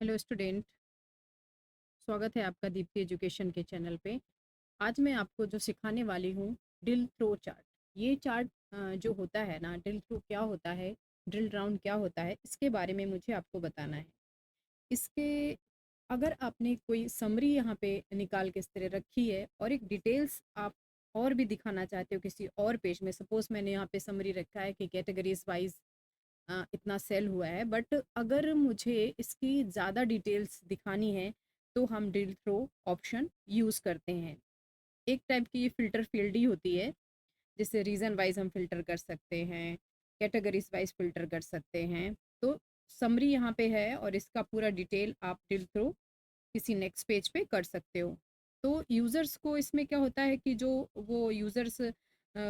Hello student. स्वागत है आपका दीप्ति एजुकेशन के चैनल पे। आज मैं आपको जो सिखाने वाली हूँ ड्रिल थ्रो चार्ट। ये चार्ट जो होता है ना, ड्रिल थ्रो क्या होता है, ड्रिल राउंड क्या होता है, इसके बारे में मुझे आपको बताना है। इसके अगर आपने कोई समरी यहाँ पे निकाल के इस तरह रखी है और एक डिटेल्स आप और भी दिखाना चाहते हो किसी और पेज में, सपोज मैंने यहाँ पे समरी रखा है कि कैटेगरीज वाइज इतना सेल हुआ है, बट अगर मुझे इसकी ज़्यादा डिटेल्स दिखानी है तो हम ड्रिल थ्रो ऑप्शन यूज़ करते हैं। एक टाइप की ये फ़िल्टर फील्ड ही होती है, जिससे रीज़न वाइज हम फ़िल्टर कर सकते हैं, कैटेगरीज वाइज फ़िल्टर कर सकते हैं। तो समरी यहाँ पे है और इसका पूरा डिटेल आप ड्रिल थ्रो किसी नेक्स्ट पेज पे कर सकते हो। तो यूज़र्स को इसमें क्या होता है कि जो वो यूज़र्स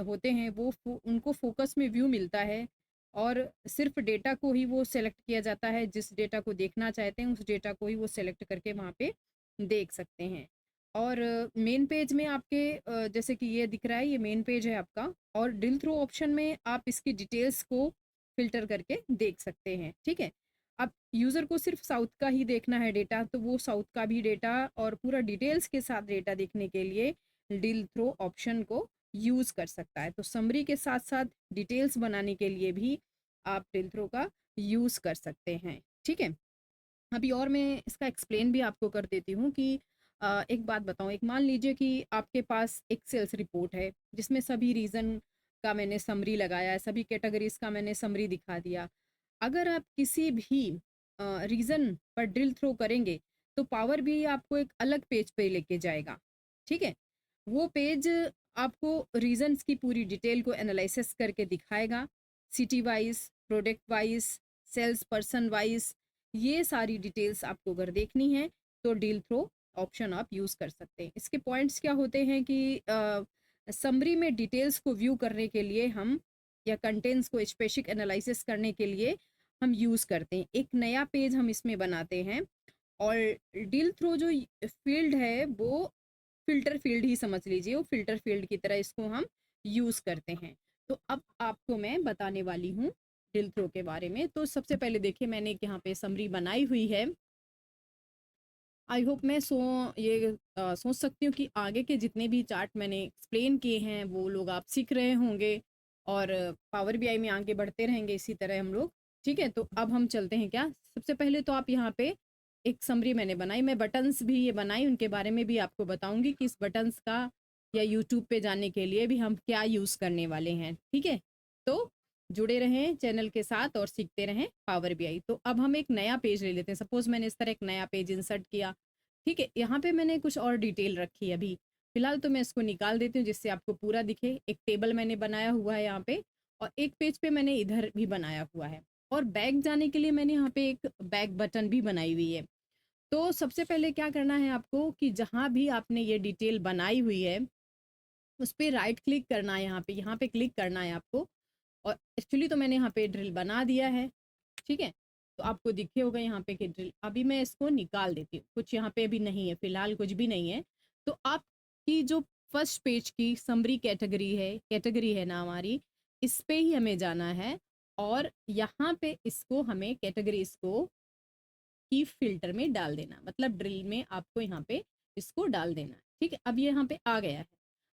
होते हैं वो उनको फोकस में व्यू मिलता है और सिर्फ डेटा को ही वो सेलेक्ट किया जाता है। जिस डेटा को देखना चाहते हैं उस डेटा को ही वो सेलेक्ट करके वहाँ पे देख सकते हैं। और मेन पेज में आपके जैसे कि ये दिख रहा है, ये मेन पेज है आपका, और ड्रिल थ्रो ऑप्शन में आप इसकी डिटेल्स को फिल्टर करके देख सकते हैं। ठीक है, अब यूज़र को सिर्फ साउथ का ही देखना है डेटा, तो वो साउथ का भी डेटा और पूरा डिटेल्स के साथ डेटा देखने के लिए ड्रिल थ्रो ऑप्शन को यूज़ कर सकता है। तो समरी के साथ साथ डिटेल्स बनाने के लिए भी आप ड्रिल थ्रो का यूज़ कर सकते हैं। ठीक है, अभी और मैं इसका एक्सप्लेन भी आपको कर देती हूँ कि एक बात बताऊँ, एक मान लीजिए कि आपके पास एक सेल्स रिपोर्ट है जिसमें सभी रीज़न का मैंने समरी लगाया है, सभी कैटेगरीज का मैंने समरी दिखा दिया। अगर आप किसी भी रीज़न पर ड्रिल थ्रो करेंगे तो पावर भी आपको एक अलग पेज पे लेके जाएगा। ठीक है, वो पेज आपको रीजंस की पूरी डिटेल को एनालिसिस करके दिखाएगा, city wise, product wise, sales person wise. ये सारी डिटेल्स आपको अगर देखनी है तो डील थ्रो ऑप्शन आप यूज़ कर सकते हैं। इसके पॉइंट्स क्या होते हैं कि समरी में डिटेल्स को व्यू करने के लिए हम, या कंटेंट्स को स्पेसिफिक एनालिसिस करने के लिए हम यूज़ करते हैं, एक नया पेज हम इसमें बनाते हैं। और डील थ्रो जो फील्ड है वो फ़िल्टर फ़ील्ड ही समझ लीजिए, वो फ़िल्टर फ़ील्ड की तरह इसको हम यूज़ करते हैं। तो अब आपको मैं बताने वाली हूँ ड्रिल थ्रो के बारे में। तो सबसे पहले देखिए, मैंने एक यहाँ पे समरी बनाई हुई है। आई होप मैं सोच सकती हूँ कि आगे के जितने भी चार्ट मैंने एक्सप्लेन किए हैं वो लोग आप सीख रहे होंगे और पावर बीआई में आगे बढ़ते रहेंगे इसी तरह हम लोग। ठीक है, तो अब हम चलते हैं क्या। सबसे पहले तो आप यहाँ पे एक समरी मैंने बनाई, मैं बटन्स भी ये बनाई, उनके बारे में भी आपको बताऊंगी कि इस बटन्स का या यूट्यूब पे जाने के लिए भी हम क्या यूज़ करने वाले हैं। ठीक है, तो जुड़े रहें चैनल के साथ और सीखते रहें पावर बीआई। तो अब हम एक नया पेज ले लेते हैं। सपोज मैंने इस तरह एक नया पेज इंसर्ट किया। ठीक है, यहाँ पे मैंने कुछ और डिटेल रखी है। अभी फिलहाल तो मैं इसको निकाल देती हूँ जिससे आपको पूरा दिखे। एक टेबल मैंने बनाया हुआ है यहाँ पे, और एक पेज पे मैंने इधर भी बनाया हुआ है, और बैक जाने के लिए मैंने यहाँ पे एक बैक बटन भी बनाई हुई है। तो सबसे पहले क्या करना है आपको कि जहाँ भी आपने ये डिटेल बनाई हुई है उस पर राइट क्लिक करना है, यहाँ पे क्लिक करना है आपको। और एक्चुअली तो मैंने यहाँ पे ड्रिल बना दिया है। ठीक है, तो आपको दिखे होगा यहाँ पे कि ड्रिल, अभी मैं इसको निकाल देती हूँ, कुछ यहाँ पे अभी नहीं है, फिलहाल कुछ भी नहीं है। तो आपकी जो फर्स्ट पेज की समरी कैटेगरी है ना हमारी, इस पे ही हमें जाना है, और यहाँ पे इसको हमें कैटेगरीज को की फिल्टर में डाल देना, मतलब ड्रिल में आपको यहाँ पे इसको डाल देना है। ठीक है, अब ये यहाँ पे आ गया है,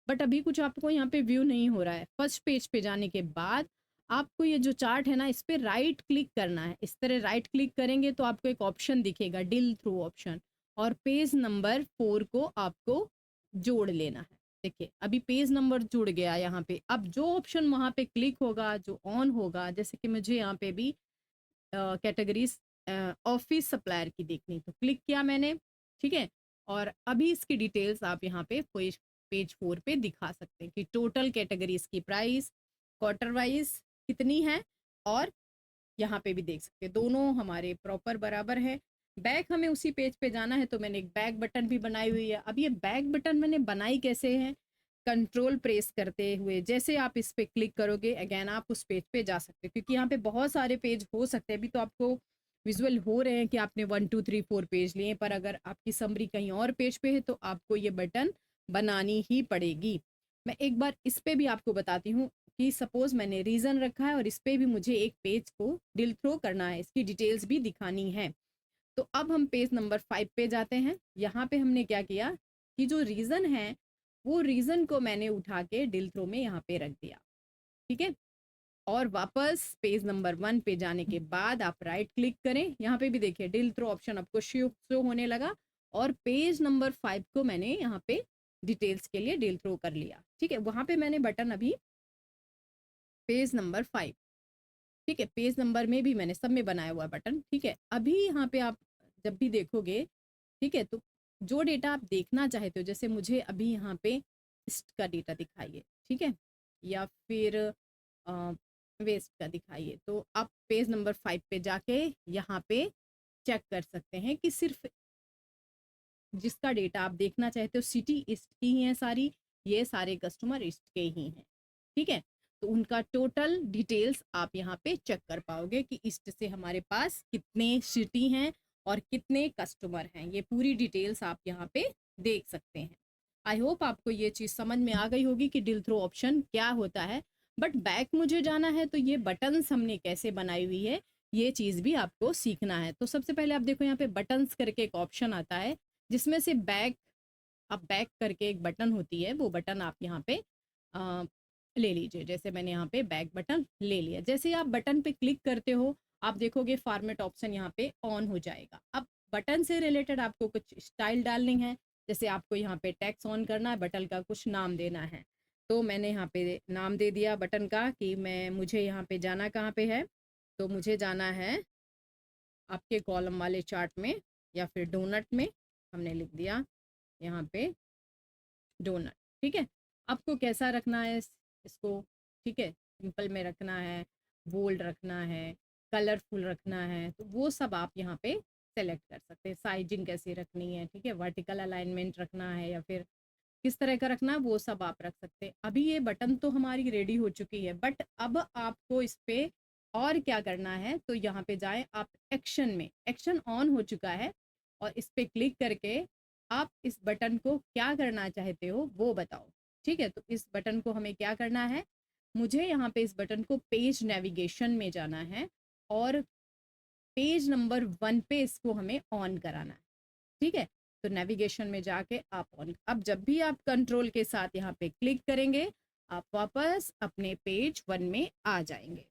बट अभी कुछ आपको यहाँ पे व्यू नहीं हो रहा है। फर्स्ट पेज पे जाने के बाद आपको ये जो चार्ट है ना, इस पे राइट क्लिक करना है। इस तरह राइट क्लिक करेंगे तो आपको एक ऑप्शन दिखेगा, ड्रिल थ्रू ऑप्शन, और पेज नंबर 4 को आपको जोड़ लेना है। देखिए अभी पेज नंबर जुड़ गया यहाँ पे। अब जो ऑप्शन वहाँ पे क्लिक होगा, जो ऑन होगा, जैसे कि मुझे यहाँ पे भी कैटेगरीज ऑफिस सप्लायर की देखनी, तो क्लिक किया मैंने। ठीक है, और अभी इसकी डिटेल्स आप यहाँ पे पेज पेज 4 पे दिखा सकते हैं कि टोटल कैटेगरीज की प्राइस क्वार्टर वाइज कितनी है, और यहाँ पे भी देख सकते हैं दोनों हमारे प्रॉपर बराबर है। बैक हमें उसी पेज पे जाना है, तो मैंने एक बैक बटन भी बनाई हुई है। अब ये बैक बटन मैंने बनाई कैसे है, कंट्रोल प्रेस करते हुए जैसे आप इस पे क्लिक करोगे अगेन आप उस पेज पे जा सकते हो, क्योंकि यहाँ पे बहुत सारे पेज हो सकते हैं। अभी तो आपको विजुअल हो रहे हैं कि आपने 1 2 3 4 पेज लिए, पर अगर आपकी समरी कहीं और पेज पे है तो आपको ये बटन बनानी ही पड़ेगी। मैं एक बार इस पे भी आपको बताती हूँ कि सपोज मैंने रीजन रखा है और इस पे भी मुझे एक पेज को ड्रिल थ्रो करना है, इसकी डिटेल्स भी दिखानी है। तो अब हम पेज नंबर 5 पे जाते हैं। यहाँ पे हमने क्या किया कि जो रीज़न है, वो रीज़न को मैंने उठा के डिल थ्रो में यहाँ पे रख दिया, ठीक है? और वापस पेज नंबर 1 पे जाने के बाद आप राइट क्लिक करें। यहाँ पे भी देखिए डिल थ्रो ऑप्शन आपको शो होने लगा और पेज नंबर 5 को मैंने यहाँ पे डिटेल्स के लिए डिल थ्रो कर लिया, ठीक है? वहाँ पे मैंने बटन अभी पेज नंबर 5, ठीक है? पेज नंबर में भी मैंने सब में बनाया हुआ बटन, ठीक है? अभी यहाँ पे आप जब भी देखोगे, ठीक है? तो जो डेटा आप देखना चाहते हो, जैसे मुझे अभी यहाँ पे इस्ट का डेटा दिखाइए, ठीक है? या फिर वेस्ट का दिखाइए, तो आप पेज नंबर 5 पे जाके यहाँ पे चेक कर सकते हैं कि सिर्फ जिसका डेटा आप देखना चाहते हो सिटी ईस्ट की ही है सारी, ये सारे कस्टमर ईस्ट के ही हैं, ठीक है? तो उनका टोटल डिटेल्स आप यहाँ पे चेक कर पाओगे कि ईस्ट से हमारे पास कितने सिटी हैं और कितने कस्टमर हैं, ये पूरी डिटेल्स आप यहाँ पे देख सकते हैं। आई होप आपको ये चीज़ समझ में आ गई होगी कि डिल थ्रो ऑप्शन क्या होता है। बट बैक मुझे जाना है तो ये बटन्स हमने कैसे बनाई हुई है, ये चीज़ भी आपको सीखना है। तो सबसे पहले आप देखो यहाँ पे बटन्स करके एक ऑप्शन आता है, जिसमें से बैक, आप बैक करके एक बटन होती है, वो बटन आप यहाँ पे अ, ले लीजिए। जैसे मैंने यहाँ पे बैक बटन ले लिया। जैसे ही आप बटन पे क्लिक करते हो, आप देखोगे फॉर्मेट ऑप्शन यहाँ पे ऑन हो जाएगा। अब बटन से रिलेटेड आपको कुछ स्टाइल डालनी है, जैसे आपको यहाँ पे टेक्स्ट ऑन करना है, बटन का कुछ नाम देना है। तो मैंने यहाँ पे नाम दे दिया बटन का कि मुझे यहाँ पे जाना कहाँ पे है, तो मुझे जाना है आपके कॉलम वाले चार्ट में या फिर डोनट में। हमने लिख दिया यहाँ पे डोनट, ठीक है? आपको कैसा रखना है इसको, ठीक है? सिंपल में रखना है, बोल्ड रखना है, कलरफुल रखना है, तो वो सब आप यहाँ पे सेलेक्ट कर सकते हैं। साइजिंग कैसी रखनी है, ठीक है? वर्टिकल अलाइनमेंट रखना है या फिर किस तरह का रखना है, वो सब आप रख सकते हैं। अभी ये बटन तो हमारी रेडी हो चुकी है, बट अब आपको इस पे और क्या करना है, तो यहाँ पे जाएँ आप एक्शन में, एक्शन ऑन हो चुका है और इस पे क्लिक करके आप इस बटन को क्या करना चाहते हो वो बताओ, ठीक है? तो इस बटन को हमें क्या करना है, मुझे यहाँ पे इस बटन को पेज नेविगेशन में जाना है और पेज नंबर 1 पे इसको हमें ऑन कराना है, ठीक है? तो नेविगेशन में जाके आप ऑन, अब जब भी आप कंट्रोल के साथ यहाँ पे क्लिक करेंगे, आप वापस अपने पेज 1 में आ जाएँगे।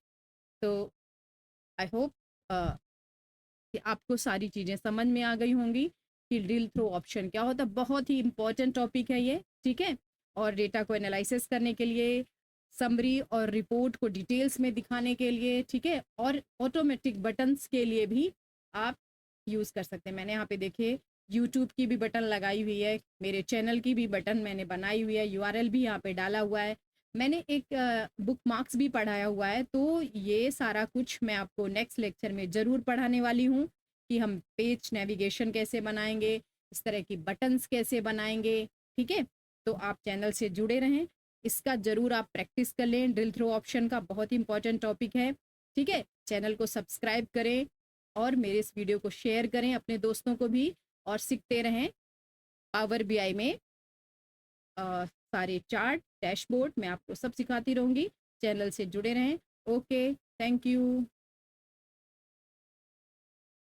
तो आई होप कि आपको सारी चीज़ें समझ में आ गई होंगी कि ड्रिल थ्रो ऑप्शन क्या होता है। बहुत ही इंपॉर्टेंट टॉपिक है ये, ठीक है? और डेटा को एनालिसिस करने के लिए, समरी और रिपोर्ट को डिटेल्स में दिखाने के लिए, ठीक है? और ऑटोमेटिक बटन्स के लिए भी आप यूज़ कर सकते हैं। मैंने यहाँ पे देखिए यूट्यूब की भी बटन लगाई हुई है, मेरे चैनल की भी बटन मैंने बनाई हुई है, यूआरएल भी यहाँ पे डाला हुआ है। मैंने एक बुक मार्क्स भी पढ़ाया हुआ है, तो ये सारा कुछ मैं आपको नेक्स्ट लेक्चर में ज़रूर पढ़ाने वाली हूँ कि हम पेज नेविगेशन कैसे बनाएंगे, इस तरह की बटन्स कैसे बनाएंगे, ठीक है? तो आप चैनल से जुड़े रहें, इसका ज़रूर आप प्रैक्टिस कर लें। ड्रिल थ्रो ऑप्शन का बहुत ही इंपॉर्टेंट टॉपिक है, ठीक है? चैनल को सब्सक्राइब करें और मेरे इस वीडियो को शेयर करें अपने दोस्तों को भी और सीखते रहें। पावर बीआई में सारे चार्ट, डैशबोर्ड मैं आपको सब सिखाती रहूँगी। चैनल से जुड़े रहें। Okay, thank you.